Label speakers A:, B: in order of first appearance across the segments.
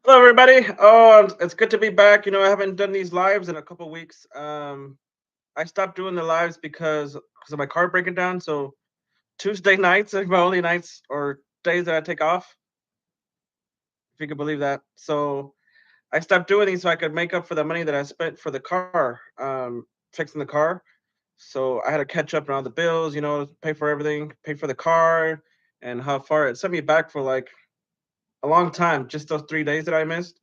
A: Hello, everybody. Oh, it's good to be back. I haven't done these lives in a couple weeks. I stopped doing the lives because of my car breaking down. So Tuesday nights are my only nights or days that I take off, if you can believe that. So I stopped doing these so I could make up for the money that I spent for the car, fixing the car. So I had to catch up on all the bills, pay for everything, pay for the car, and how far it sent me back for like a long time. Just those 3 days that I missed.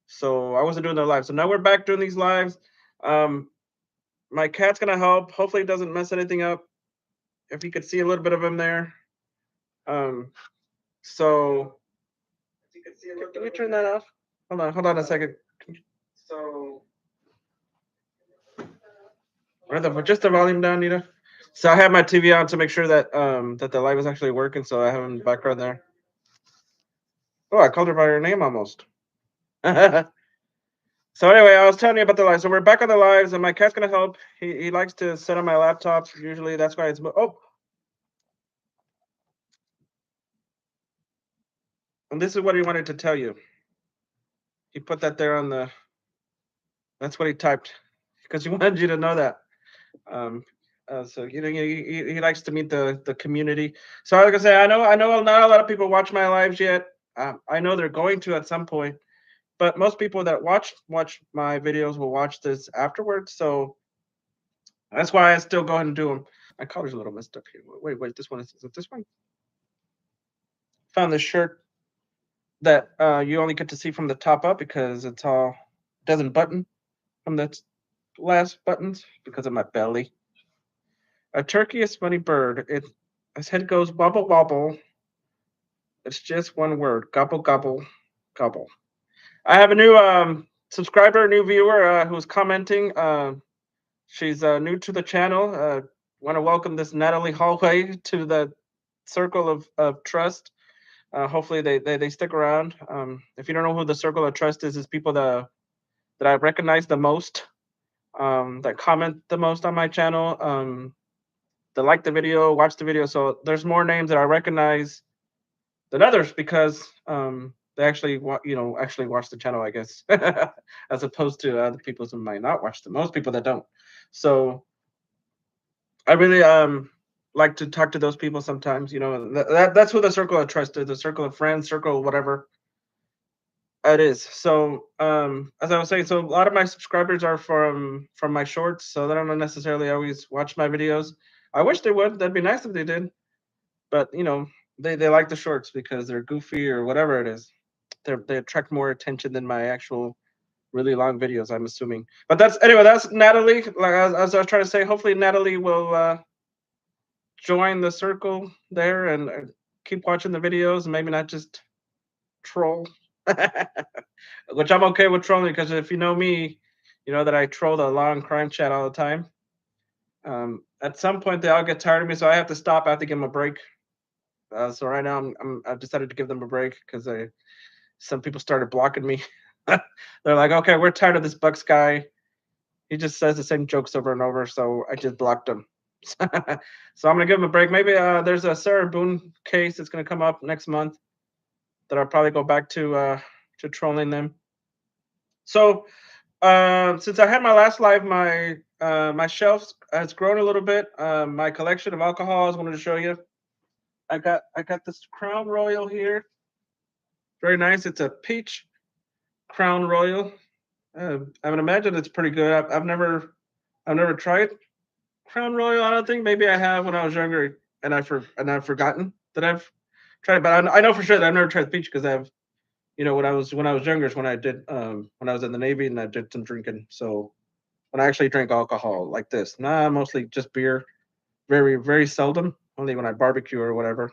A: So I wasn't doing the live. So now we're back doing these lives. Um, my cat's gonna help. Hopefully, it doesn't mess anything up. If you could see a little bit of him there. Um, so can you turn that off? Hold on a second. So or just the volume down, Nita. So I have my TV on to make sure that the live is actually working. So I have him in the background there. Oh, I called her by her name almost. So anyway, I was telling you about the live. So we're back on the lives, and my cat's gonna help. He likes to sit on my laptop. Usually, that's why it's. Oh, and this is what he wanted to tell you. He put that there on the. That's what he typed because he wanted you to know that. Um, so he likes to meet the community. So like I say, I know not a lot of people watch my lives yet. I know they're going to at some point, but most people that watch my videos will watch this afterwards. So that's why I still go ahead and do them. My collar's a little messed up here. Wait, this one is it this one? Found this shirt that you only get to see from the top up because it's all doesn't button from the last buttons because of my belly. A turkey is funny bird. His head goes bubble bubble. It's just one word. Gobble gobble gobble. I have a new subscriber, new viewer who's commenting. She's new to the channel. Want to welcome this Natalie Hallway to the circle of trust. Hopefully they stick around. If you don't know who the circle of trust is people that I recognize the most, that comment the most on my channel. That like the video, watch the video. So there's more names that I recognize than others because they actually actually watch the channel, I guess, as opposed to other people who might not watch them. Most people that don't. So I really like to talk to those people sometimes. That's who the circle of trust is, the circle of friends, circle of whatever it is. So as I was saying, so a lot of my subscribers are from my shorts, so they don't necessarily always watch my videos. I wish they would. That'd be nice if they did. But they like the shorts because they're goofy or whatever it is. They attract more attention than my actual really long videos, I'm assuming. But that's Natalie. Like as I was trying to say, hopefully Natalie will join the circle there and keep watching the videos and maybe not just troll. Which I'm okay with trolling because if you know me, you know that I troll the long crime chat all the time. At some point they all get tired of me, so I have to stop. I have to give them a break. So right now I've decided to give them a break because some people started blocking me. They're like, okay, we're tired of this Bucks guy. He just says the same jokes over and over. So I just blocked him. So I'm gonna give him a break. Maybe there's a Sarah Boone case that's gonna come up next month that I'll probably go back to trolling them. So since I had my last live, my shelf has grown a little bit. My collection of alcohols. I wanted to show you. I got this Crown Royal here. Very nice. It's a peach Crown Royal. I would imagine it's pretty good. I've never tried Crown Royal. I don't think. Maybe I have when I was younger, and I've forgotten that I've tried. But I know for sure that I've never tried the peach because I've when I was younger is when I did when I was in the Navy and I did some drinking. So when I actually drank alcohol like this, nah, mostly just beer. Very very seldom. Only when I barbecue or whatever.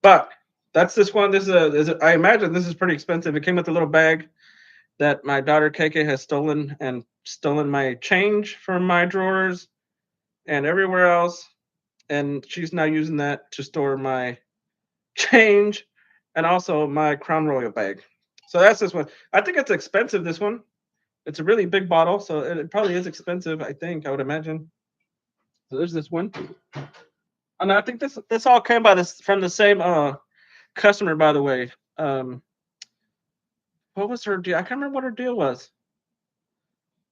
A: But that's this one. I imagine this is pretty expensive. It came with a little bag that my daughter KK has stolen my change from my drawers and everywhere else, and she's now using that to store my change and also my Crown Royal bag. So that's this one. I think it's expensive. This one. It's a really big bottle, so it probably is expensive. I think I would imagine. So there's this one, and I think this all came by this from the same customer, by the way. Um, what was her deal? I can't remember what her deal was.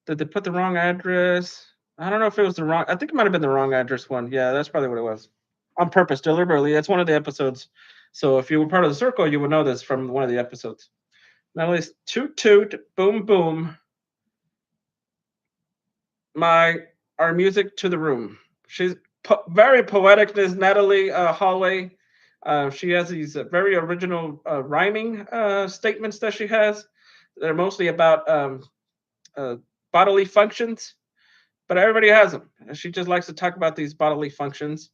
A: Did they put the wrong address? I don't know if it was the wrong. I think it might have been the wrong address one. Yeah, that's probably what it was. On purpose, deliberately. That's one of the episodes. So if you were part of the circle, you would know this from one of the episodes. Natalie's toot toot, boom boom. Our music to the room. She's very poetic. This Natalie Hallway. She has these very original rhyming statements that she has. They're mostly about uh, bodily functions, but everybody has them. She just likes to talk about these bodily functions.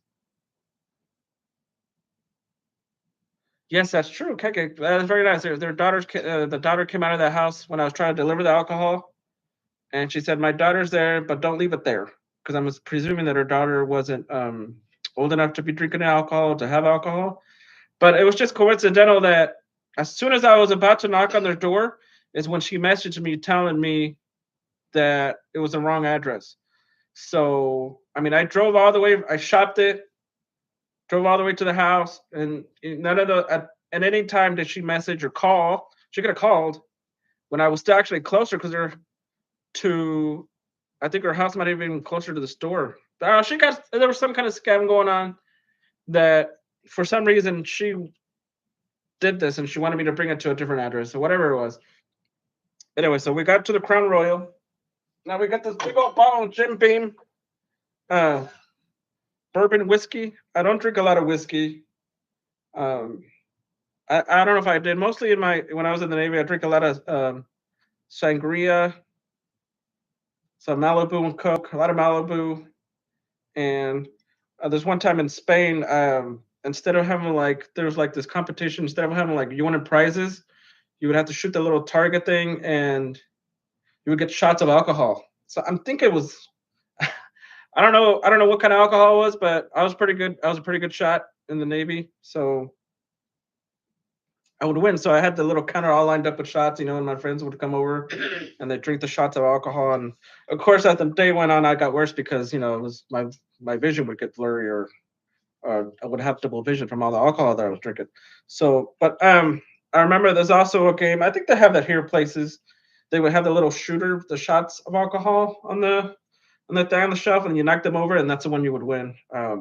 A: Yes, that's true. Okay, that's very nice. Their daughters, the daughter came out of the house when I was trying to deliver the alcohol, and she said, "My daughter's there, but don't leave it there," because I'm presuming that her daughter wasn't old enough to be drinking alcohol to have alcohol. But it was just coincidental that as soon as I was about to knock on their door, is when she messaged me telling me that it was the wrong address. So I mean, I drove all the way. I shopped it, drove all the way to the house, and none of the at any time did she message or call. She could have called when I was still actually closer because they're to. I think her house might have been closer to the store. She got there was some kind of scam going on that for some reason she did this and she wanted me to bring it to a different address or whatever it was. Anyway, so we got to the Crown Royal. Now we got this big old bottle of Jim Beam uh, bourbon whiskey. I don't drink a lot of whiskey. Um, I don't know if I did. Mostly in my when I was in the Navy, I drink a lot of sangria, some Malibu and Coke, a lot of Malibu. And there's one time in Spain, instead of having like there was like this competition, instead of having like you wanted prizes, you would have to shoot the little target thing, and you would get shots of alcohol. So I'm thinking it was I don't know what kind of alcohol it was, but I was pretty good. I was a pretty good shot in the Navy, so I would win. So I had the little counter all lined up with shots, and my friends would come over and they drink the shots of alcohol. And of course, as the day went on, I got worse because it was my vision would get blurry, or I would have double vision from all the alcohol that I was drinking. So, but I remember there's also a game. I think they have that here places. They would have the little shooter, the shots of alcohol on the thing on the shelf, and you knock them over, and that's the one you would win. I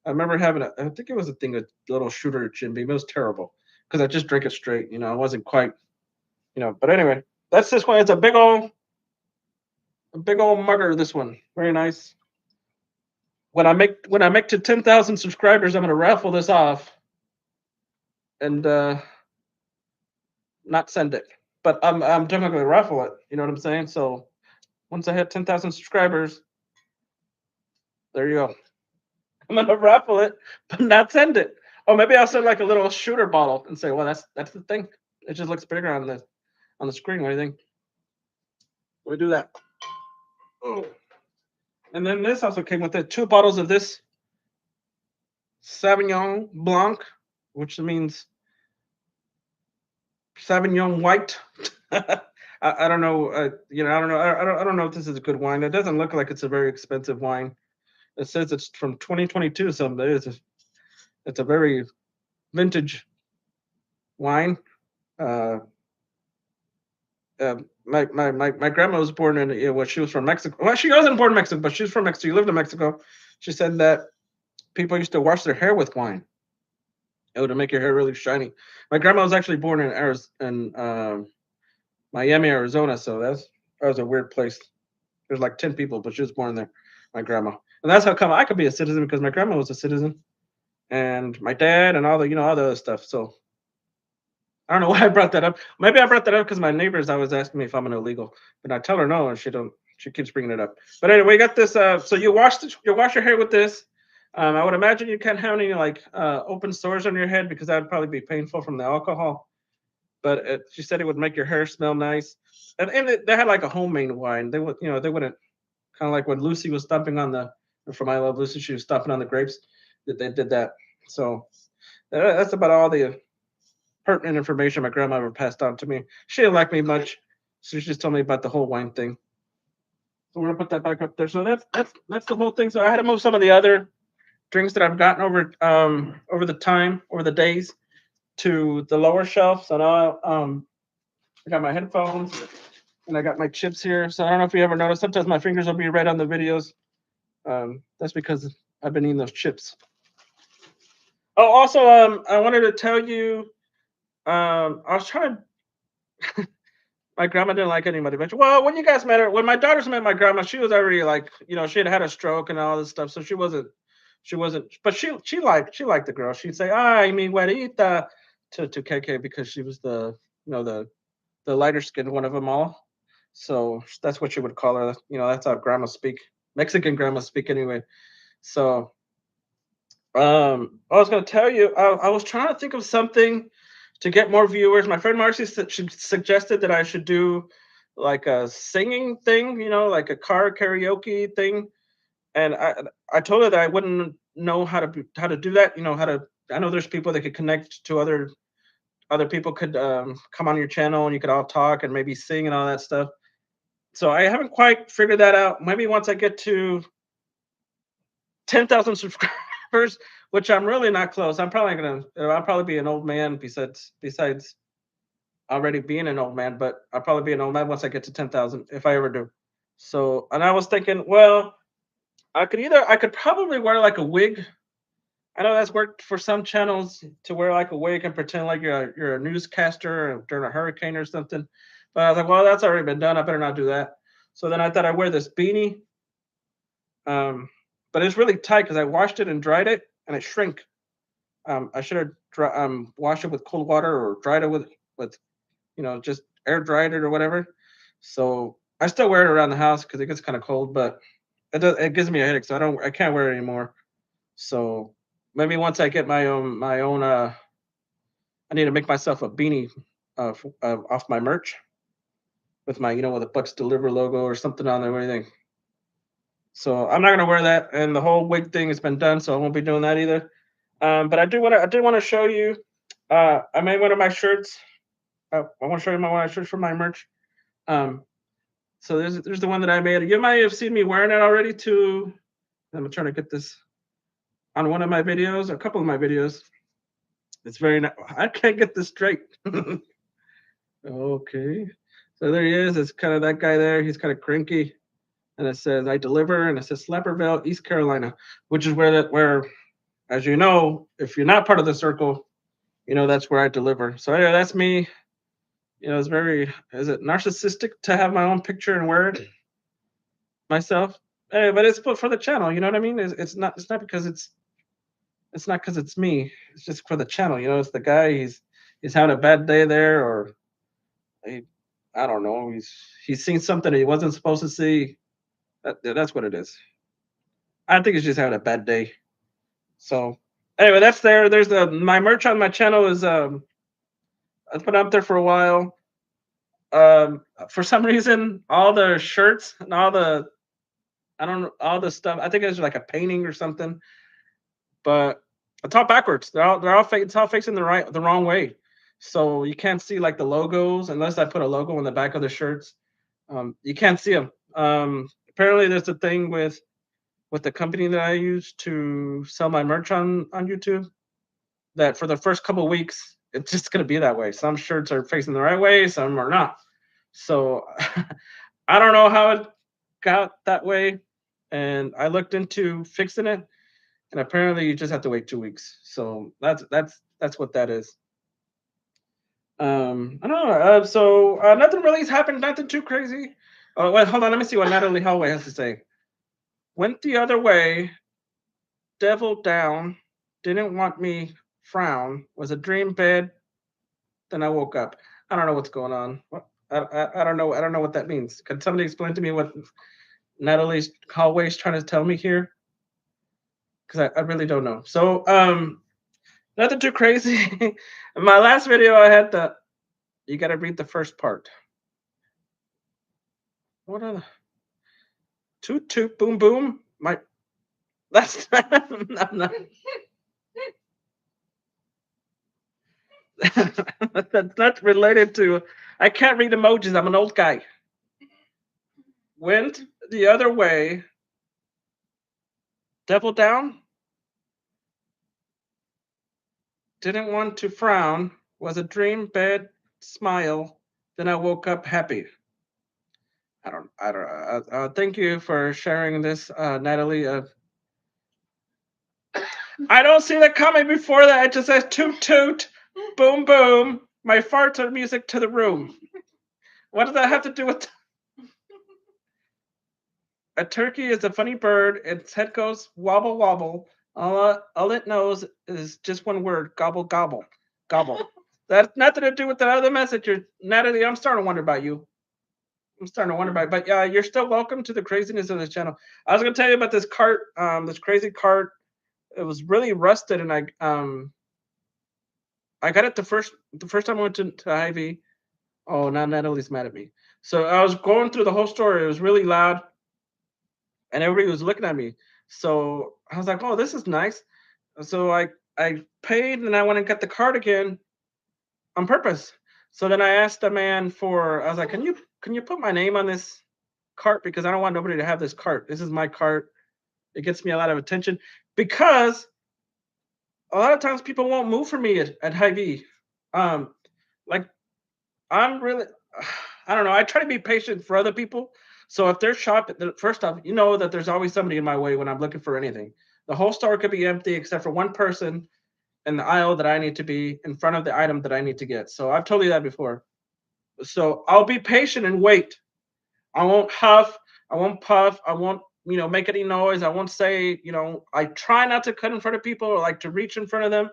A: remember having I think it was a thing, a little shooter Jim Beam. It was terrible because I just drank it straight. I wasn't quite, But anyway, that's this one. It's a big old mugger. This one, very nice. When I make to 10,000 subscribers, I'm gonna raffle this off and not send it. But I'm definitely gonna raffle it. You know what I'm saying? So once I hit 10,000 subscribers, there you go. I'm gonna raffle it, but not send it. Or maybe I'll send like a little shooter bottle and say, "Well, that's the thing. It just looks bigger on the screen." What do you think? We do that. Oh. And then this also came with it: 2 bottles of this Sauvignon Blanc, which means Sauvignon White. I don't know. I don't know. I don't know if this is a good wine. It doesn't look like it's a very expensive wine. It says it's from 2022, so it's a very vintage wine. Uh, my grandma was born in she was from Mexico. Well, she wasn't born in Mexico, but she was from Mexico. She lived in Mexico. She said that people used to wash their hair with wine. It would make your hair really shiny. My grandma was actually born in Miami, Arizona, so that was a weird place. There's like 10 people, but she was born there. My grandma, and that's how come I could be a citizen because my grandma was a citizen, and my dad, and all the other stuff. So I don't know why I brought that up. Maybe I brought that up because my neighbors always ask me if I'm an illegal, but I tell her no, and she don't. She keeps bringing it up. But anyway, we got this. So you wash your hair with this. I would imagine you can't have any like open sores on your head because that would probably be painful from the alcohol. But she said it would make your hair smell nice, and they had like a homemade wine. They would they wouldn't kind of like when Lucy was stomping on the from I Love Lucy, she was stomping on the grapes. That they did that. So that's about all the pertinent information my grandma ever passed on to me. She didn't like me much, so she just told me about the whole wine thing. So we're gonna put that back up there. So that's the whole thing. So I had to move some of the other drinks that I've gotten over the days to the lower shelf. So now I got my headphones and I got my chips here. So I don't know if you ever noticed. Sometimes my fingers will be red on the videos. That's because I've been eating those chips. Oh, also, I wanted to tell you, I was trying to. My grandma didn't like anybody, but well, when you guys met her, when my daughters met my grandma, she was already like, she had a stroke and all this stuff, so she wasn't. But she liked the girl. She'd say, "Ay, mi güerita," to KK because she was the lighter skinned one of them all. So that's what she would call her. That's how grandma speak. Mexican grandma speak anyway. So I was gonna tell you, I was trying to think of something to get more viewers. My friend Marcy she suggested that I should do like a singing thing, like a car karaoke thing. And I told her that I wouldn't know how to do that. How to. I know there's people that could connect to other people could come on your channel and you could all talk and maybe sing and all that stuff. So I haven't quite figured that out. Maybe once I get to 10,000 subscribers, which I'm really not close. I'll probably be an old man besides already being an old man, but I'll probably be an old man once I get to 10,000 if I ever do. So, and I was thinking, well, I could probably wear like a wig. I know that's worked for some channels to wear like a wig and pretend like you're a newscaster during a hurricane or something. But I was like, well, that's already been done. I better not do that. So then I thought I'd wear this beanie. Um, but it's really tight because I washed it and dried it and it shrink. I should have washed it with cold water or dried it with just air dried it or whatever. So I still wear it around the house because it gets kind of cold, but it gives me a headache, so I can't wear it anymore. So maybe once I get my own I need to make myself a beanie off my merch with my with a Bucks Deliver logo or something on there. What do you think? So I'm not gonna wear that, and the whole wig thing has been done, so I won't be doing that either. But I did want to show you. I made one of my shirts. I want to show you one of my shirts from my merch. Um, so there's the one that I made. You might have seen me wearing it already. I'm trying to get this on one of my videos, a couple of my videos. It's very. I can't get this straight. Okay, so there he is. It's kind of that guy there. He's kind of cranky, and it says "I deliver," and it says Slapperville, East Carolina, which is where, as you know, if you're not part of the circle, that's where I deliver. So anyway, that's me. It's very. Is it narcissistic to have my own picture and wear it myself? But it's put for the channel. You know what I mean? It's not. It's not because it's me. It's just for the channel. It's the guy. He's having a bad day there, or he, I don't know. He's seen something he wasn't supposed to see. That's what it is. I think he's just having a bad day. So anyway, that's there. There's my merch on my channel is I've been up there for a while. For some reason, all the shirts and I don't know all the stuff. I think it's like a painting or something, but it's all backwards. It's all facing the wrong way. So you can't see like the logos unless I put a logo on the back of the shirts. You can't see them. Apparently, there's a thing with the company that I use to sell my merch on YouTube that for the first couple of weeks it's just gonna be that way. Some shirts are facing the right way, some are not. So I don't know how it got that way, and I looked into fixing it, and apparently you just have to wait 2 weeks. So that's what that is. I don't know. So nothing really has happened. Nothing too crazy. Oh wait, hold on. Let me see what Natalie Holloway has to say. Went the other way, devil down, didn't want me, frown, was a dream bed, then I woke up. I don't know what's going on. I don't know. I don't know what that means. Can somebody explain to me what Natalie Holloway's trying to tell me here? Because I really don't know. So nothing too crazy. In my last video, I had you got to read the first part. What are the toot toot boom boom? That's not, that's not related to. I can't read emojis. I'm an old guy. Went the other way. Devil down. Didn't want to frown. Was a dream bed smile. Then I woke up happy. I don't. Thank you for sharing this, Natalie. I don't see the comment before that. It just says toot toot, boom boom. My farts are music to the room. What does that have to do with? A turkey is a funny bird. Its head goes wobble wobble. All it knows is just one word: gobble gobble gobble. That's nothing to do with the other message. Natalie, I'm starting to wonder about you. I'm starting to wonder about, but yeah, you're still welcome to the craziness of this channel. I was gonna tell you about this cart, this crazy cart. It was really rusted, and I got it the first time I went to Ivy. Oh, now Natalie's mad at me. So I was going through the whole store. It was really loud, and everybody was looking at me. So I was like, "Oh, this is nice." So I paid, and I went and got the cart again on purpose. So then I asked the man for. I was like, "Can you put my name on this cart because I don't want nobody to have this cart. This is my cart. It gets me a lot of attention because a lot of times people won't move for me at Hy-Vee. Um, like I'm really, I don't know. I try to be patient for other people. So if they're shopping, first off, you know that there's always somebody in my way when I'm looking for anything. The whole store could be empty except for one person in the aisle that I need to be in front of the item that I need to get. So I've told you that before. So I'll be patient and wait. I won't huff. I won't puff. I won't, make any noise. I won't say, I try not to cut in front of people or like to reach in front of them.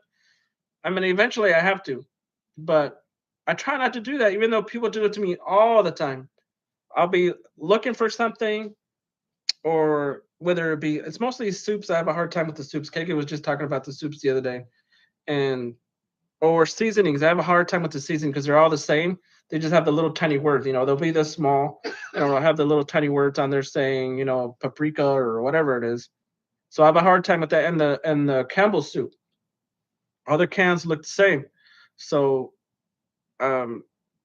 A: I mean, eventually I have to, but I try not to do that, even though people do it to me all the time. I'll be looking for something, or whether it be, it's mostly soups. I have a hard time with the soups. Keke was just talking about the soups the other day, and or seasonings. I have a hard time with the seasoning because they're all the same. They just have the little tiny words. They'll be this small. They'll have the little tiny words on there saying, paprika or whatever it is. So I have a hard time with that. And the Campbell's soup. Other cans look the same. So um,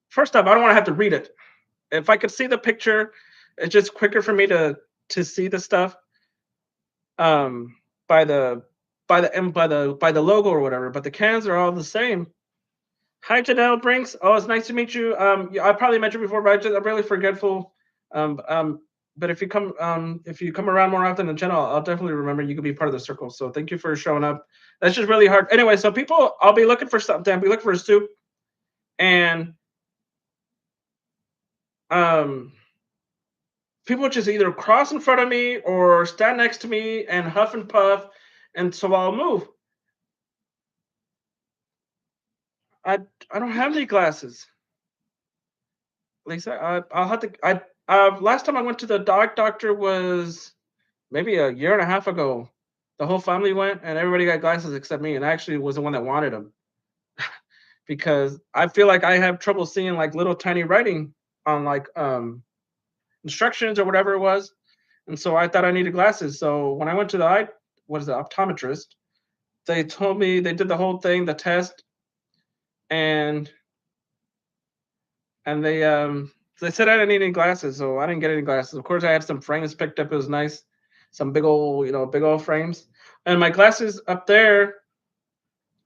A: first off, I don't want to have to read it. If I could see the picture, it's just quicker for me to see the stuff um, by the by the logo or whatever. But the cans are all the same. Hi, Janelle Brinks. Oh, it's nice to meet you. Yeah, I probably met you before, but I'm really forgetful. But if you come around more often in channel, I'll definitely remember. You can be part of the circle. So thank you for showing up. That's just really hard. Anyway, so people, I'll be looking for something. I'll be looking for a soup, and um, people just either cross in front of me or stand next to me and huff and puff, and so I'll move. I I don't have any glasses, Lisa. I'll have to. Last time I went to the dog doctor was maybe a year and a half ago. The whole family went, and everybody got glasses except me, and I actually was the one that wanted them because I feel like I have trouble seeing like little tiny writing on like instructions or whatever it was, and so I thought I needed glasses. So when I went to the what is it, optometrist, they told me they did the whole thing, the test, and they said I didn't need any glasses, so I didn't get any glasses. Of course, I had some frames picked up. It was nice, some big old frames, and my glasses up there,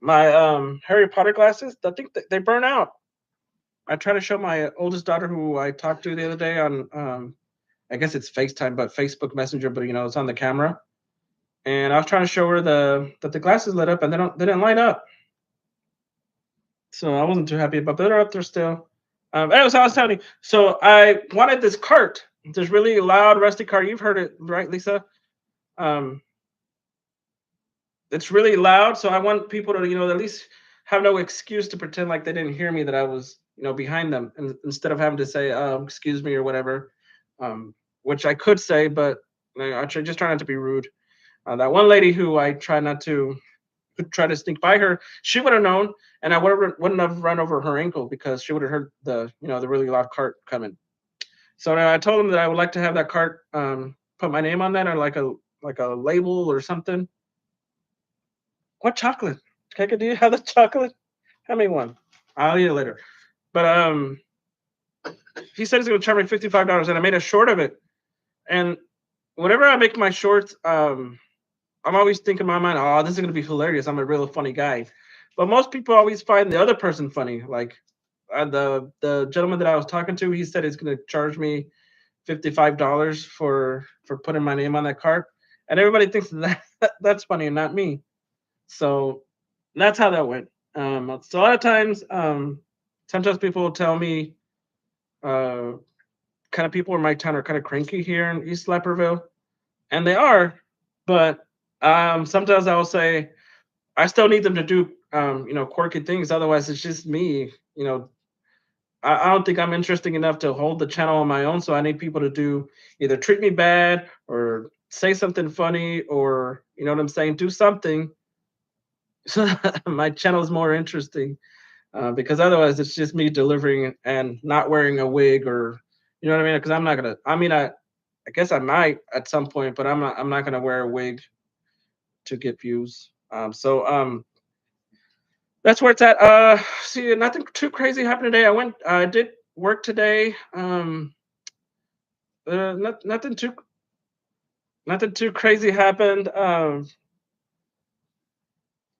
A: my Harry Potter glasses. I think they burn out. I try to show my oldest daughter, who I talked to the other day on, I guess it's FaceTime, but Facebook Messenger, but it's on the camera. And I was trying to show her that the glasses lit up, and they didn't light up. So I wasn't too happy, but they're up there still. Anyways, I was telling you. So I wanted this cart, this really loud, rusty cart. You've heard it, right, Lisa? Um, it's really loud, so I want people to, at least have no excuse to pretend like they didn't hear me, that I was, behind them, and instead of having to say, "Excuse me" or whatever, which I could say, but just try not to be rude. That one lady who I try not to would try to sneak by her, she would have known, and I wouldn't have run over her ankle because she would have heard the really loud cart coming. So I told him that I would like to have that cart put my name on that, or like a label or something. What chocolate? Keka, do you have the chocolate? Have me one. I'll eat it later. But he said he's gonna charge me $55, and I made a short of it. And whenever I make my shorts, I'm always thinking in my mind, oh, this is gonna be hilarious. I'm a real funny guy. But most people always find the other person funny. Like the gentleman that I was talking to, he said he's gonna charge me $55 for putting my name on that card, and everybody thinks that that's funny and not me. So that's how that went. So a lot of times, sometimes people will tell me, uh, kind of people in my town are kind of cranky here in East Leperville, and they are, but sometimes I will say I still need them to do quirky things. Otherwise, it's just me. You know, I don't think I'm interesting enough to hold the channel on my own. So I need people to do either treat me bad or say something funny or you know what I'm saying, do something so that my channel is more interesting. Because otherwise, it's just me delivering and not wearing a wig or you know what I mean. Because I'm not gonna. I mean, I guess I might at some point, but I'm not gonna wear a wig to get views. That's where it's at. See, nothing too crazy happened today. I did work today. Nothing too crazy happened.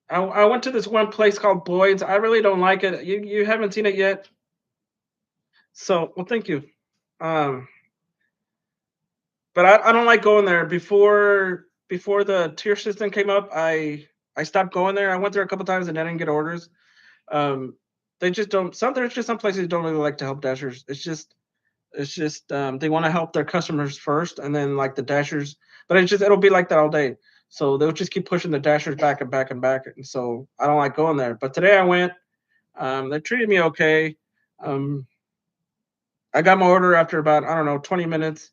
A: I went to this one place called Boyd's. I really don't like it. You haven't seen it yet, so well, thank you. Um, but I don't like going there. Before the tier system came up, I stopped going there. I went there a couple times and I didn't get orders. Um, they just don't. There's just some places don't really like to help dashers. It's just they want to help their customers first, and then like the dashers. But it'll be like that all day. So they'll just keep pushing the dashers back and back and back. And so I don't like going there. But today I went. They treated me okay. Um, I got my order after about I don't know 20 minutes.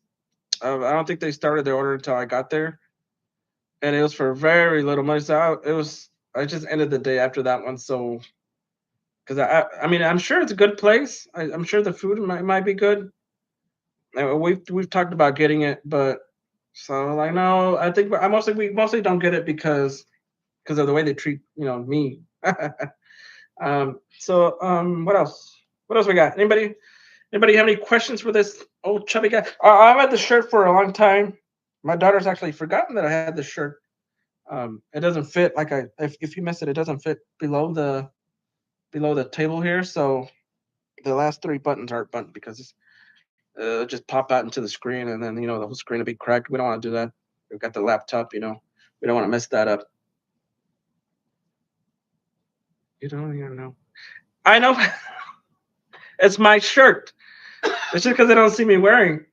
A: I don't think they started the order until I got there, and it was for very little money. So I just ended the day after that one. So because I mean I'm sure it's a good place. I'm sure the food might be good. We've talked about getting it, but so like no, I think we mostly don't get it because of the way they treat me. What else? What else we got? Anybody have any questions for this old chubby guy? I've had the shirt for a long time. My daughter's actually forgotten that I had this shirt. It doesn't fit like if you miss it, it doesn't fit below the table here. So the last three buttons aren't buttoned because it'll just pop out into the screen and then the whole screen will be cracked. We don't want to do that. We've got the laptop. We don't want to mess that up. You don't even know. I know. It's my shirt. It's just because they don't see me wearing.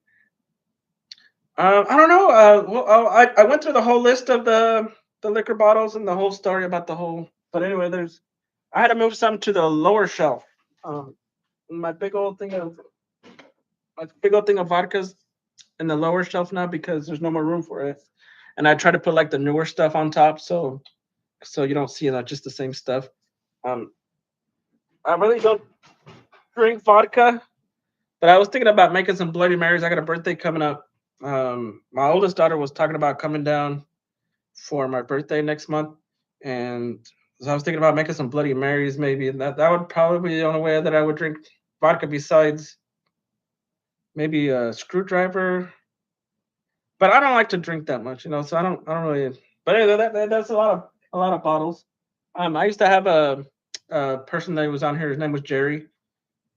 A: I don't know. I went through the whole list of the liquor bottles and the whole story about the whole. But anyway, I had to move some to the lower shelf. Um, my big old thing of vodkas in the lower shelf now because there's no more room for it. And I try to put like the newer stuff on top, so you don't see just the same stuff. Um, I really don't drink vodka, but I was thinking about making some Bloody Marys. I got a birthday coming up. My oldest daughter was talking about coming down for my birthday next month, and so I was thinking about making some Bloody Marys maybe, and that would probably be the only way that I would drink vodka besides maybe a screwdriver. But I don't like to drink that much, so I don't really. But anyway, that's a lot of bottles. I used to have a person that was on here. His name was Jerry.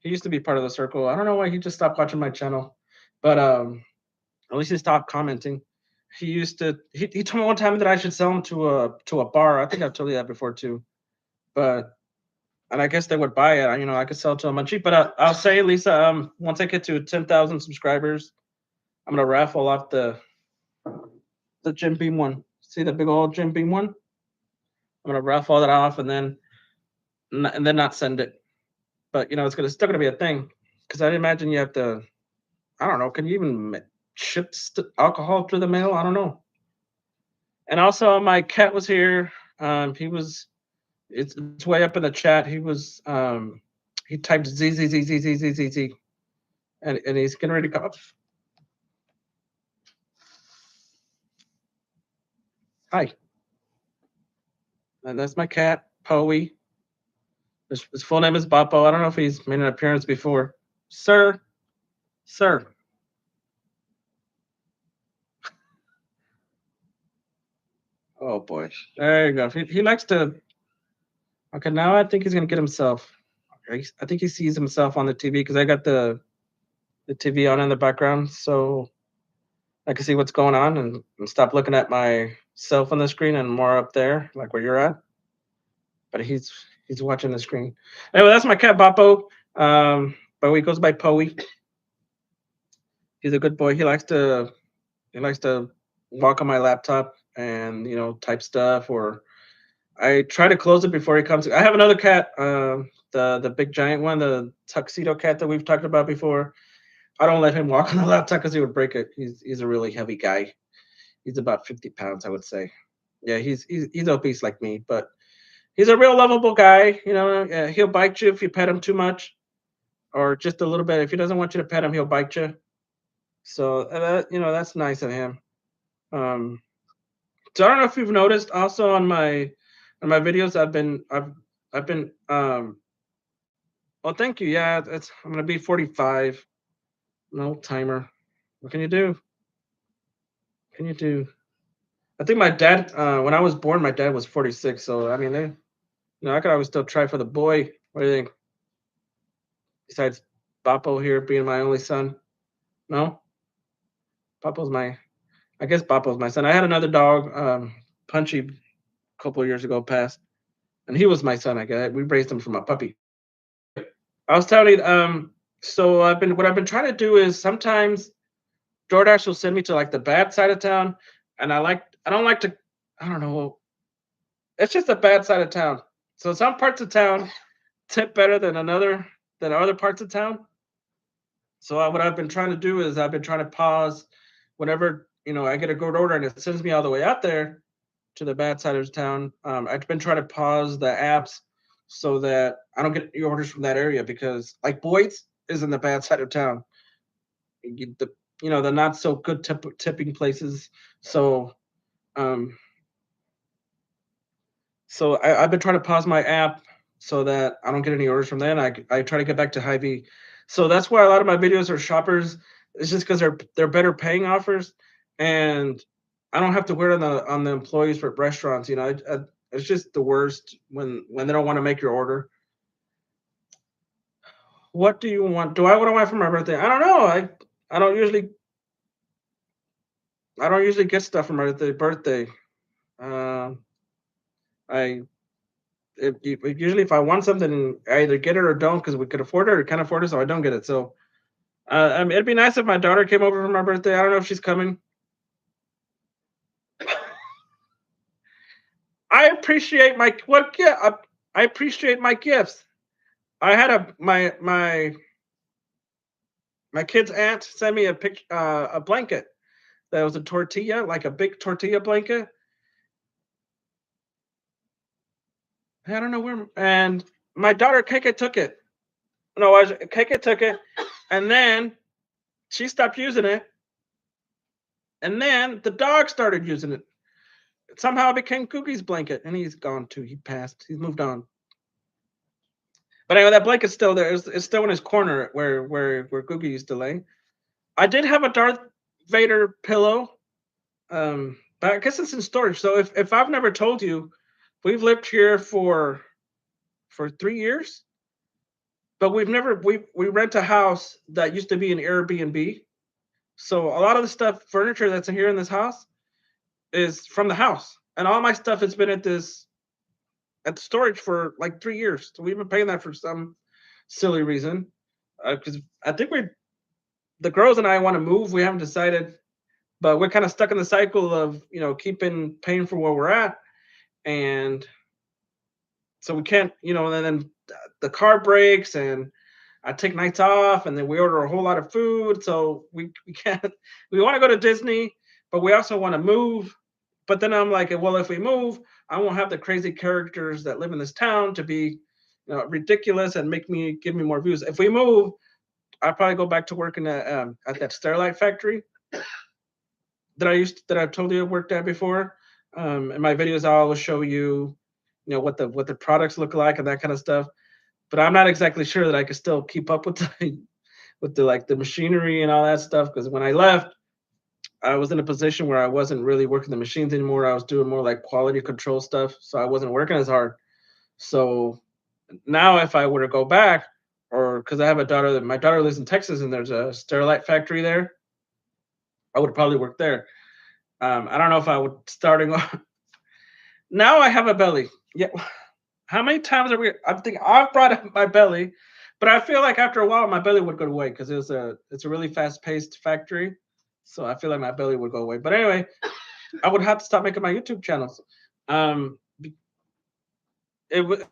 A: He used to be part of the circle. I don't know why he just stopped watching my channel, but at least he stopped commenting. He used to. He told me one time that I should sell him to a bar. I think I've told you that before too. But and I guess they would buy it. I could sell it to them on cheap. But I'll say, Lisa, once I get to 10,000 subscribers, I'm gonna raffle off the Jim Beam one. See the big old Jim Beam one? I'm gonna raffle that off and then not send it. But it's still gonna be a thing because I'd imagine you have to. I don't know. Can you even ship alcohol through the mail? I don't know. And also, my cat was here. He was. It's way up in the chat. He typed z z z z z z z z, and he's getting ready to come up. Hi, and that's my cat, Poey. His full name is Boppo. I don't know if he's made an appearance before, sir. Sir. Oh boy. There you go. He likes to. Okay, now I think he's gonna get himself. I think he sees himself on the TV because I got the TV on in the background, so I can see what's going on and stop looking at myself on the screen and more up there, like where you're at. But he's watching the screen. Anyway, that's my cat Boppo. But he goes by Poe. He's a good boy. He likes to walk on my laptop and type stuff, or I try to close it before he comes. I have another cat, the big giant one, the tuxedo cat that we've talked about before. I don't let him walk on the laptop because he would break it. He's a really heavy guy. He's about 50 pounds, I would say. Yeah, he's obese like me, but he's a real lovable guy. He'll bite you if you pet him too much or just a little bit. If he doesn't want you to pet him, he'll bite you. So that's nice of him. Um, so I don't know if you've noticed also on my videos I've been well, thank you. Yeah, I'm gonna be 45. No timer. What can you do? What can you do? I think my dad, when I was born, my dad was 46. So I mean, I could always still try for the boy. What do you think? Besides Boppo here being my only son, no, Boppo's my. I guess Boppo's my son. I had another dog, Punchy, a couple of years ago, passed, and he was my son. I guess we raised him from a puppy. Anyway, I was telling you, so what I've been trying to do is sometimes DoorDash will send me to like the bad side of town, and I don't like to. I don't know. It's just a bad side of town. So some parts of town tip better than other parts of town. So what I've been trying to do is I've been trying to pause whenever I get a good order and it sends me all the way out there to the bad side of town. I've been trying to pause the apps so that I don't get any orders from that area because like Boyd's is in the bad side of town. The the not so good tipping places. So um, I've been trying to pause my app so that I don't get any orders from there. And I try to get back to Hy-Vee. So that's why a lot of my videos are shoppers. It's just because they're better paying offers, and I don't have to wear it on the employees for restaurants. It's just the worst when they don't want to make your order. What do you want? What do I want for my birthday? I don't know. I don't usually I don't usually get stuff for my birthday. Um, I usually if I want something, I either get it or don't because we could afford it or can't afford it, so I don't get it. So it'd be nice if my daughter came over for my birthday. I don't know if she's coming. I appreciate my what gift. I appreciate my gifts. I had my kid's aunt sent me a blanket that was a tortilla, like a big tortilla blanket. I don't know where, and my daughter Keke took it. No, Keke took it, and then she stopped using it, and then the dog started using it. Somehow it became Cookie's blanket, and he's gone too. He passed. He's moved on. But anyway, that blanket's still there. It's still in his corner where Cookie used to lay. I did have a Darth Vader pillow, but I guess it's in storage. So if I've never told you, we've lived here for 3 years, but we rent a house that used to be an Airbnb. So a lot of the furniture that's here in this house is from the house, and all my stuff has been at the storage for like 3 years. So we've been paying that for some silly reason. Because I think the girls and I want to move. We haven't decided, but we're kind of stuck in the cycle of keeping paying for where we're at, and so we can't. And then the car breaks, and I take nights off, and then we order a whole lot of food. So we can't. We want to go to Disney, but we also want to move. But then I'm like, well, if we move, I won't have the crazy characters that live in this town to be, ridiculous and give me more views. If we move, I'll probably go back to working at that Starlight factory that I've told you I worked at before. In my videos, I always show you, what the products look like and that kind of stuff. But I'm not exactly sure that I could still keep up with the machinery and all that stuff because when I left, I was in a position where I wasn't really working the machines anymore. I was doing more like quality control stuff, so I wasn't working as hard. So Now, if I were to go back, or because I have a daughter that my daughter lives in Texas and there's a sterilite factory there, I would probably work there. I don't know if I would starting off. Now I have a belly. Yeah. How many times are we? I think I've brought up my belly, but I feel like after a while my belly would go away because it's a really fast paced factory. So I feel like my belly would go away. But anyway, I would have to stop making my YouTube channels. Um, it would.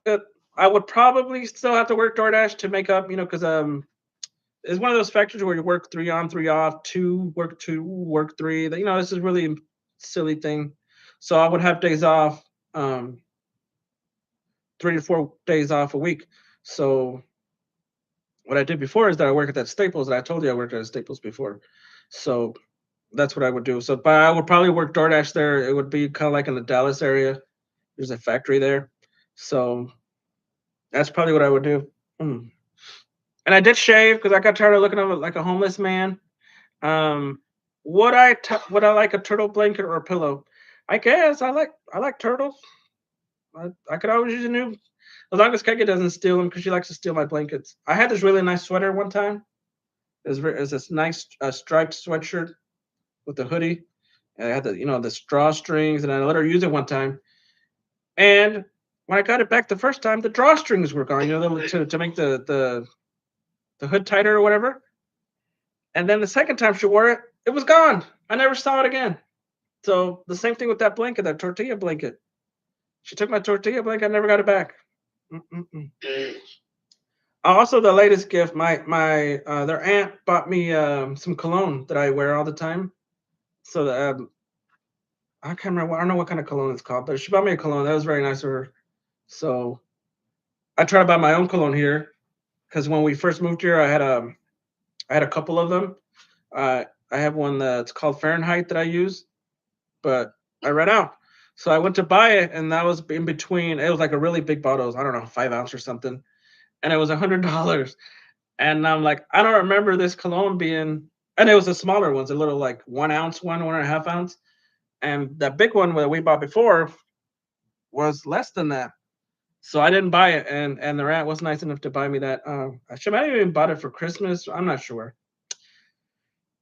A: I would probably still have to work DoorDash to make up, because it's one of those factories where you work 3 on, 3 off, two, work three. This is really silly thing. So I would have days off, 3 to 4 days off a week. So what I did before is that I work at that Staples, and I told you I worked at Staples before. So that's what I would do. So, but I would probably work DoorDash there. It would be kind of like in the Dallas area. There's a factory there. So that's probably what I would do. Mm. And I did shave because I got tired of looking like a homeless man. Um, would I like a turtle blanket or a pillow? I guess I like turtles. I could always use a new, as long as Keke doesn't steal them because she likes to steal my blankets. I had this really nice sweater one time. It was this nice striped sweatshirt with the hoodie. And I had the drawstrings, and I let her use it one time. And when I got it back the first time, the drawstrings were gone. To make the hood tighter or whatever. And then the second time she wore it, it was gone. I never saw it again. So the same thing with that blanket, that tortilla blanket. She took my tortilla blanket. I never got it back. Mm-mm-mm. Also, the latest gift, my their aunt bought me some cologne that I wear all the time. So I can't remember. I don't know what kind of cologne it's called, but she bought me a cologne. That was very nice of her. So I try to buy my own cologne here because when we first moved here, I had a couple of them. I have one that's called Fahrenheit that I use, but I ran out. So I went to buy it, and that was in between. It was like a really big bottle. It was, I don't know, 5 ounce or something, and it was $100. And I'm like, I don't remember this cologne being. And it was the smaller ones, a little like 1 ounce, 1.5 ounce, and that big one that we bought before was less than that. So I didn't buy it, and the rat was nice enough to buy me that. I should might have even bought it for Christmas. I'm not sure.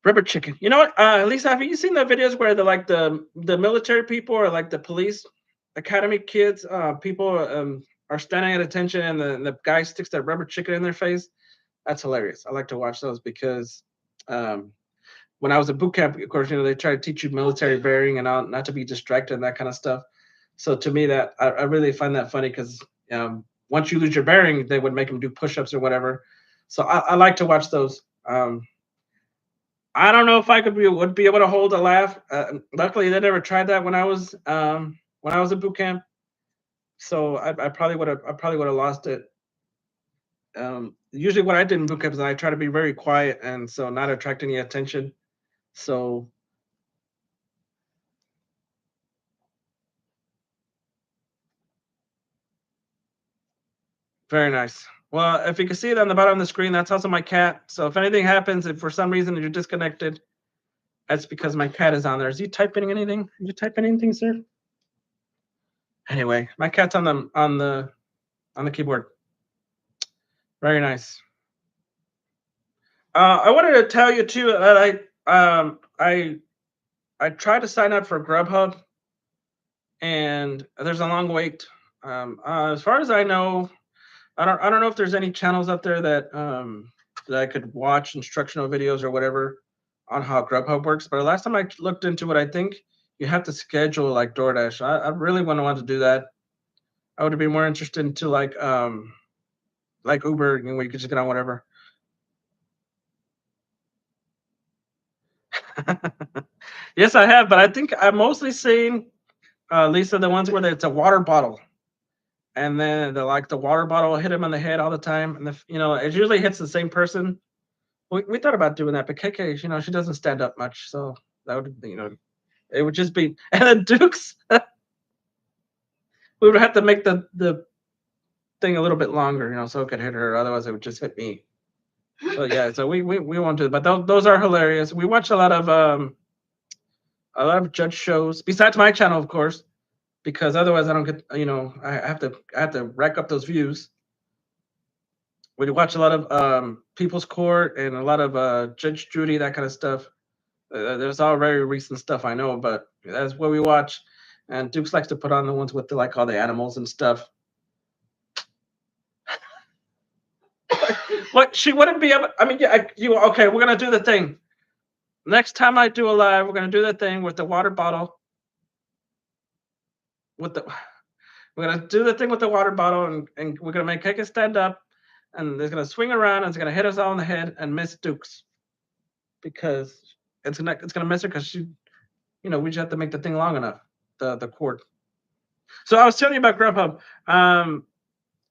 A: Rubber chicken. You know what? Lisa, have you seen the videos where the military people or like the police academy kids, people are standing at attention, and the guy sticks that rubber chicken in their face? That's hilarious. I like to watch those because um, when I was at boot camp, of course, they try to teach you military bearing and all, not to be distracted and that kind of stuff. So to me, that I really find that funny because once you lose your bearing, they would make them do push-ups or whatever. So I like to watch those. I don't know if I would be able to hold a laugh. Luckily, they never tried that when I was at boot camp. So I probably would have lost it. Usually, what I did in boot camp is I try to be very quiet and so not attract any attention. So very nice. Well, if you can see it on the bottom of the screen, that's also my cat. So if anything happens, if for some reason you're disconnected, that's because my cat is on there. Is he typing anything? Are you typing anything, sir? Anyway, my cat's on the keyboard. Very nice. I wanted to tell you too that I tried to sign up for Grubhub, and there's a long wait. As far as I know, I don't know if there's any channels up there that I could watch instructional videos or whatever on how Grubhub works. But last time I looked into it, I think you have to schedule like DoorDash. I really wouldn't want to do that. I would be more interested into like Uber, where you could just get on whatever. Yes, I have, but I think I've mostly seen Lisa the ones where it's a water bottle, and then the water bottle will hit him on the head all the time, and it usually hits the same person. We thought about doing that, but KK, she doesn't stand up much, so that would it would just be. And the Dukes, we would have to make the thing a little bit longer, so it could hit her. Otherwise, it would just hit me. So yeah, so we won't do it, but those are hilarious. We watch a lot of judge shows besides my channel, of course, because otherwise I don't get. I have to rack up those views. We watch a lot of People's Court and a lot of Judge Judy, that kind of stuff. There's all very recent stuff I know, but that's what we watch. And Dukes likes to put on the ones with the, like all the animals and stuff. What she wouldn't be able. I mean, yeah, you okay? We're gonna do the thing. Next time I do a live, we're gonna do the thing with the water bottle. With the We're gonna do the thing with the water bottle, and we're gonna make Keke stand up, and it's gonna swing around, and it's gonna hit us all in the head and miss Dukes because it's gonna miss her because we just have to make the thing long enough, the cord. So I was telling you about Grubhub.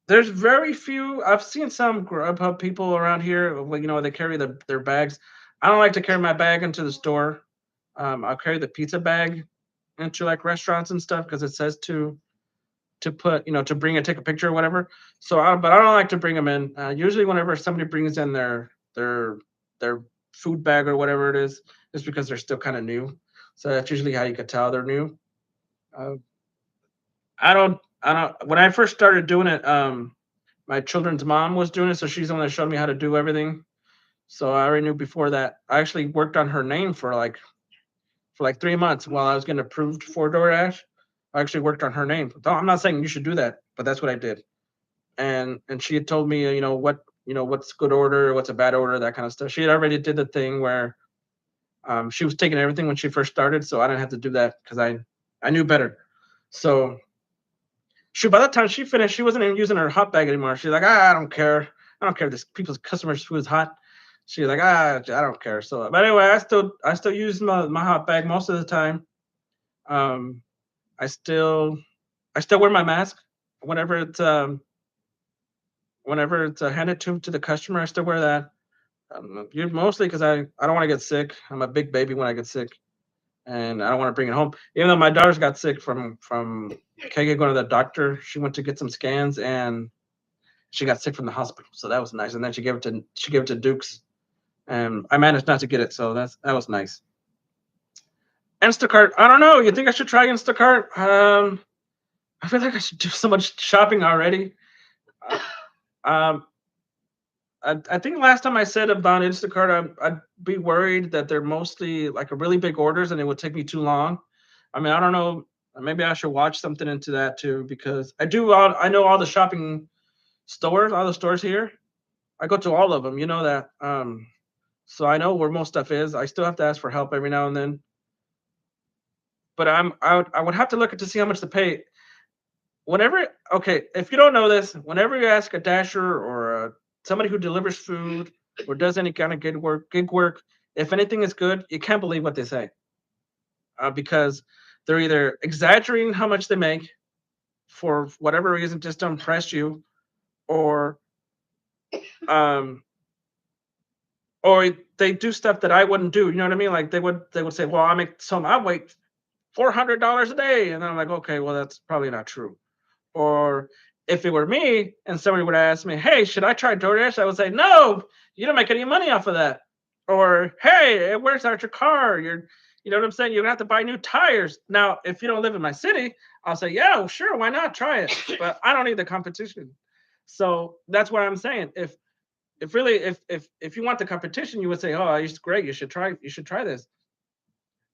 A: There's very few. I've seen some Grubhub people around here. They carry their bags. I don't like to carry my bag into the store. I'll carry the pizza bag into like restaurants and stuff because it says to put, to bring and take a picture or whatever. But I don't like to bring them in. Usually, whenever somebody brings in their food bag or whatever it is, it's because they're still kind of new. So that's usually how you could tell they're new. Uh, I don't. When I first started doing it, my children's mom was doing it, so she's the one that showed me how to do everything. So I already knew before that. I actually worked on her name for like 3 months while I was getting approved for DoorDash. I actually worked on her name. I'm not saying you should do that, but that's what I did. And she had told me, what's good order, what's a bad order, that kind of stuff. She had already did the thing where she was taking everything when she first started, so I didn't have to do that because I knew better. So by the time she finished, she wasn't even using her hot bag anymore. She's like, I don't care. I don't care if this people's customers' food is hot. She's like, I don't care. So, but anyway, I still use my hot bag most of the time. Um, I still I still wear my mask whenever it's handed to the customer. I still wear that. Mostly because I don't want to get sick. I'm a big baby when I get sick, and I don't want to bring it home. Even though my daughter's got sick from KK going to the doctor, she went to get some scans and she got sick from the hospital, so that was nice. And then she gave it to Dukes, and I managed not to get it, so that was nice. Instacart, I don't know. You think I should try Instacart? I feel like I should do so much shopping already. Uh, Um, I think last time I said about Instacart, I'd be worried that they're mostly like a really big orders and it would take me too long. I mean, I don't know. Maybe I should watch something into that too because I know all the shopping stores, all the stores here. I go to all of them. You know that. So I know where most stuff is. I still have to ask for help every now and then. But I would have to look at to see how much to pay. Whenever Okay, if you don't know this, whenever you ask a dasher or somebody who delivers food or does any kind of gig work, if anything is good, you can't believe what they say because they're either exaggerating how much they make for whatever reason just to impress you, or um, or they do stuff that I wouldn't do. You know what I mean? Like they would say, "Well, I wait $400 a day," and I'm like, "Okay, well that's probably not true." Or if it were me and somebody would ask me, "Hey, should I try DoorDash?" I would say, "No, you don't make any money off of that." Or, "Hey, it wears out your car. You know what I'm saying? You're gonna have to buy new tires." Now, if you don't live in my city, I'll say, "Yeah, well, sure, why not try it?" But I don't need the competition. So that's what I'm saying. If you want the competition, you would say, "Oh, it's great. You should try this."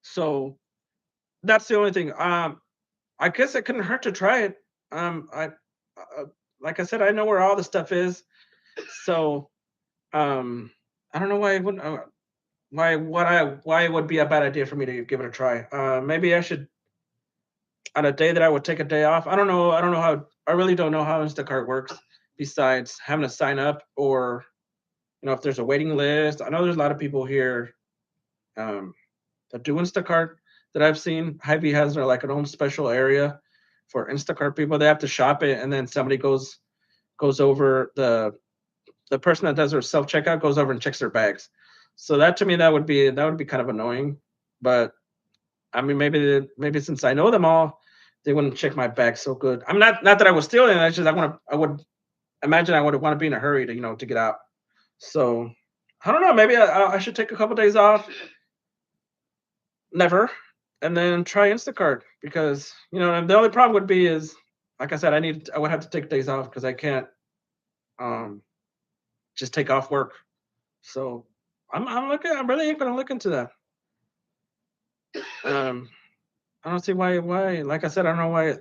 A: So that's the only thing. I guess it couldn't hurt to try it. I like I said, I know where all the stuff is, so um, I don't know why it wouldn't. Why it would be a bad idea for me to give it a try. Maybe I should on a day that I would take a day off. I don't know. I don't know how. I really don't know how Instacart works. Besides having to sign up, or if there's a waiting list. I know there's a lot of people here um, that do Instacart that I've seen. Hy-Vee has their like an own special area for Instacart people. They have to shop it, and then somebody goes over the person that does their self checkout goes over and checks their bags. So that to me that would be kind of annoying. But I mean, maybe since I know them all, they wouldn't check my bag so good. I'm not that I was stealing. It's just I would imagine I would want to be in a hurry to get out. So I don't know. Maybe I should take a couple days off. Never, and then try Instacart because the only problem would be is like I said I would have to take days off because I can't. Um, just take off work. So I'm really gonna look into that. Um, I don't see why. Like I said, I don't know why. I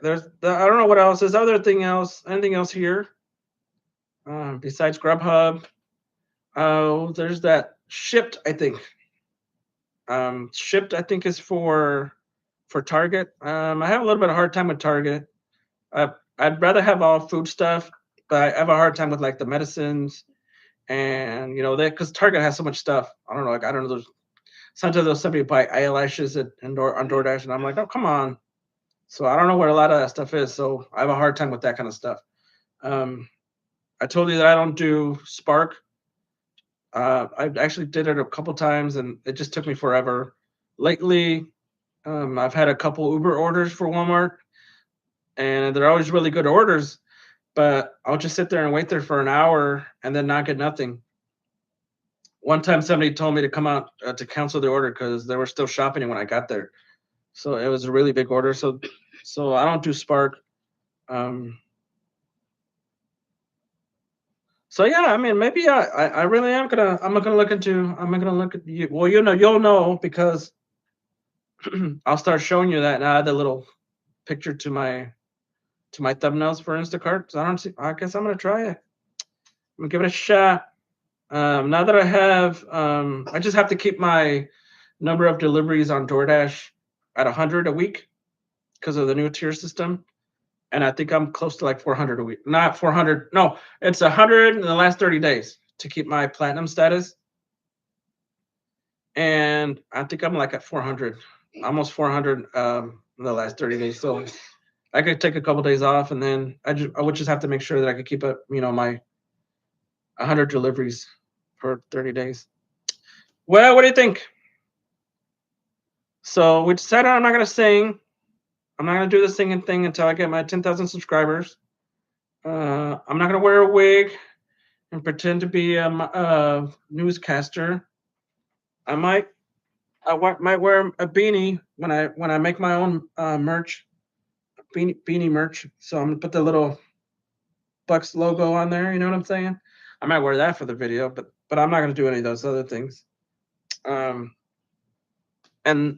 A: don't know what else. There's other thing else. Anything else here besides Grubhub? Oh, there's that Shipped. I think. Shipped. I think is for Target. I have a little bit of hard time with Target. I'd rather have all food stuff, but I have a hard time with like the medicines and that because Target has so much stuff. I don't know. Like I don't know. Sometimes there's somebody buy eyelashes on DoorDash, and I'm like, oh come on. So I don't know where a lot of that stuff is. So I have a hard time with that kind of stuff. Um, I told you that I don't do Spark. I actually did it a couple times, and it just took me forever. Lately, I've had a couple Uber orders for Walmart, and they're always really good orders. But I'll just sit there and wait there for an hour and then not get nothing. One time, somebody told me to come out to cancel the order because they were still shopping when I got there. So it was a really big order. So I don't do Spark. Um, so yeah, I mean, maybe I really am gonna I'm gonna look at you. Well, you'll know because I'll start showing you that and I add the little picture to my thumbnails for Instacart. So I guess I'm gonna try it. I'm gonna give it a shot. Now that I have, I just have to keep my number of deliveries on DoorDash at 100 a week because of the new tier system. And I think I'm close to like 400 a week. Not 400. No, it's 100 in the last 30 days to keep my platinum status. And I think I'm like at 400, almost 400 in the last 30 days. So I could take a couple days off, and then I would just have to make sure that I could keep up, my 100 deliveries for 30 days. Well, what do you think? So we decided I'm not gonna sing. I'm not gonna do the singing thing until I get my 10,000 subscribers. I'm not gonna wear a wig and pretend to be a newscaster. I might might wear a beanie when I make my own merch, beanie merch. So I'm gonna put the little Bucks logo on there. You know what I'm saying? I might wear that for the video, but I'm not gonna do any of those other things. And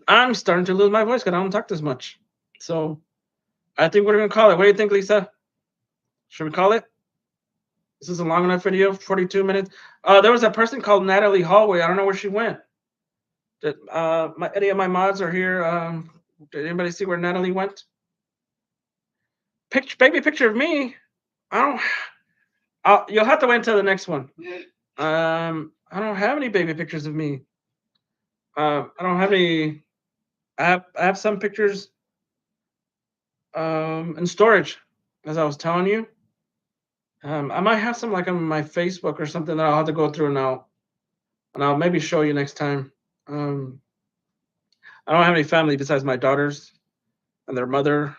A: I'm starting to lose my voice because I don't talk this much. So I think we're gonna call it. What do you think, Lisa? Should we call it? This is a long enough video, 42 minutes. There was a person called Natalie Hallway. I don't know where she went. Did any of my mods are here? Did anybody see where Natalie went? Baby picture of me. I don't. You'll have to wait until the next one. I don't have any baby pictures of me. I don't have any. I have some pictures in storage, as I was telling you. I might have some like on my Facebook or something that I'll have to go through now, and I'll maybe show you next time. I don't have any family besides my daughters and their mother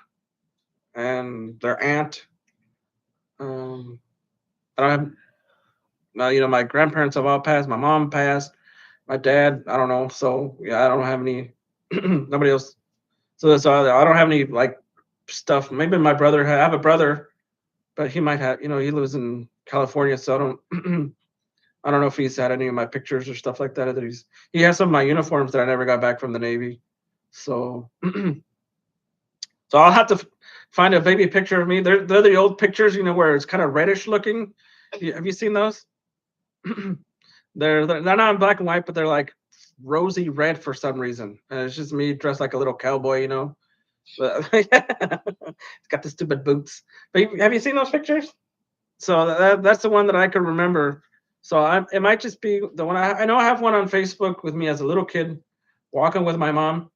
A: and their aunt. I don't have. My grandparents have all passed. My mom passed. My dad, I don't know. So yeah, I don't have any. Nobody else. So that's all. I don't have any like stuff. Maybe my brother. I have a brother, but he might have. He lives in California, so I don't. I don't know if he's had any of my pictures or stuff like that. He has some of my uniforms that I never got back from the Navy. So so I'll have to find a baby picture of me. They're the old pictures, where it's kind of reddish looking. Have you seen those? they're not in black and white, but they're like rosy red for some reason. And it's just me dressed like a little cowboy, But it's got the stupid boots. But have you seen those pictures? So that's the one that I could remember. So it might just be the one I know. I have one on Facebook with me as a little kid walking with my mom.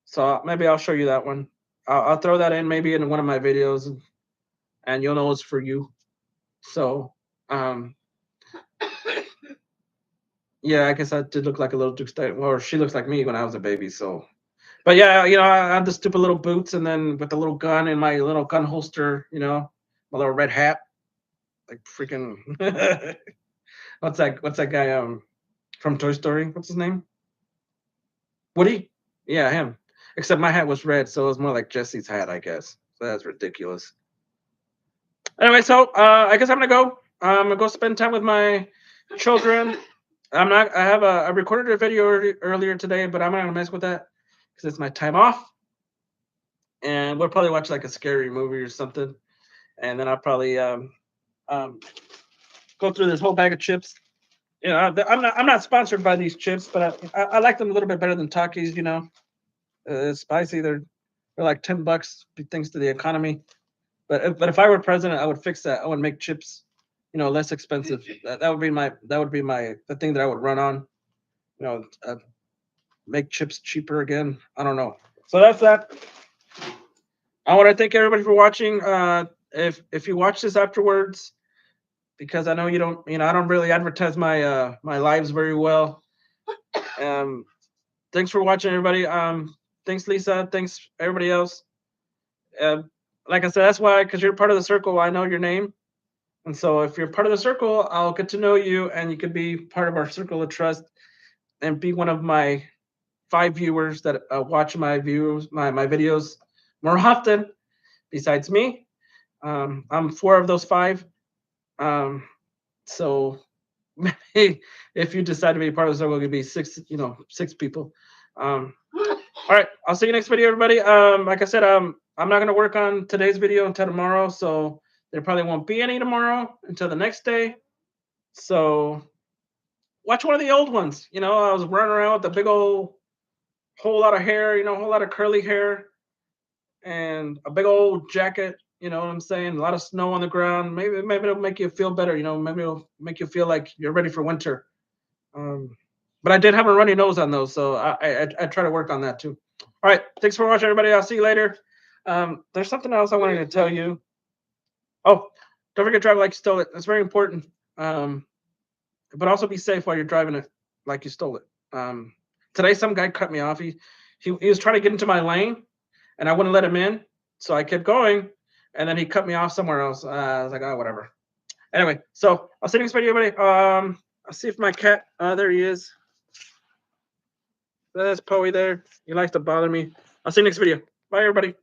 A: So maybe I'll show you that one. I'll throw that in maybe in one of my videos, and you'll know it's for you. So yeah, I guess I did look like a little Duke State. Well, she looks like me when I was a baby. So, but yeah, I had the stupid little boots, and then with the little gun in my little gun holster, my little red hat, like freaking. What's that guy from Toy Story? What's his name? Woody? Yeah, him. Except my hat was red, so it was more like Jesse's hat, I guess. So that's ridiculous. Anyway, so I guess I'm gonna go. I'm gonna go spend time with my children. I have I recorded a video earlier today, but I'm not gonna mess with that because it's my time off, and we'll probably watch like a scary movie or something, and then I'll probably um, go through this whole bag of chips. You know, I'm not sponsored by these chips, but I like them a little bit better than Takis. You know, spicy. They're like $10 thanks to the economy. But if I were president, I would fix that. I would make chips, you know, less expensive. That would be my the thing that I would run on. You know, make chips cheaper again. I don't know. So that's that. I want to thank everybody for watching. If you watch this afterwards, because I know you don't, you know, I don't really advertise my my lives very well. Um, thanks for watching, everybody. Thanks, Lisa. Thanks, everybody else. Uh, like I said, that's why, because you're part of the circle. I know your name, and so if you're part of the circle, I'll get to know you, and you could be part of our circle of trust and be one of my 5 viewers that watch my videos more often. Besides me, I'm 4 of those 5. Um, so maybe if you decide to be part of the circle, it could be 6. You know, 6 people. All right, I'll see you next video, everybody. Like I said, I'm not gonna work on today's video until tomorrow, so there probably won't be any tomorrow until the next day. So watch one of the old ones. You know, I was running around with a big old whole lot of hair, you know, a whole lot of curly hair and a big old jacket. You know what I'm saying? A lot of snow on the ground. Maybe it'll make you feel better. You know, maybe it'll make you feel like you're ready for winter. Um, but I did have a runny nose on those, so I try to work on that too. All right, thanks for watching, everybody. I'll see you later. There's something else I wanted to tell you. Oh, don't forget to drive like you stole it. That's very important. But also be safe while you're driving it like you stole it. Today, some guy cut me off. He was trying to get into my lane, and I wouldn't let him in, so I kept going, and then he cut me off somewhere else. I was like, oh, whatever. Anyway, so I'll see you next video, everybody. I'll see if my cat. There he is. That's Poey there. He likes to bother me. I'll see you next video. Bye, everybody.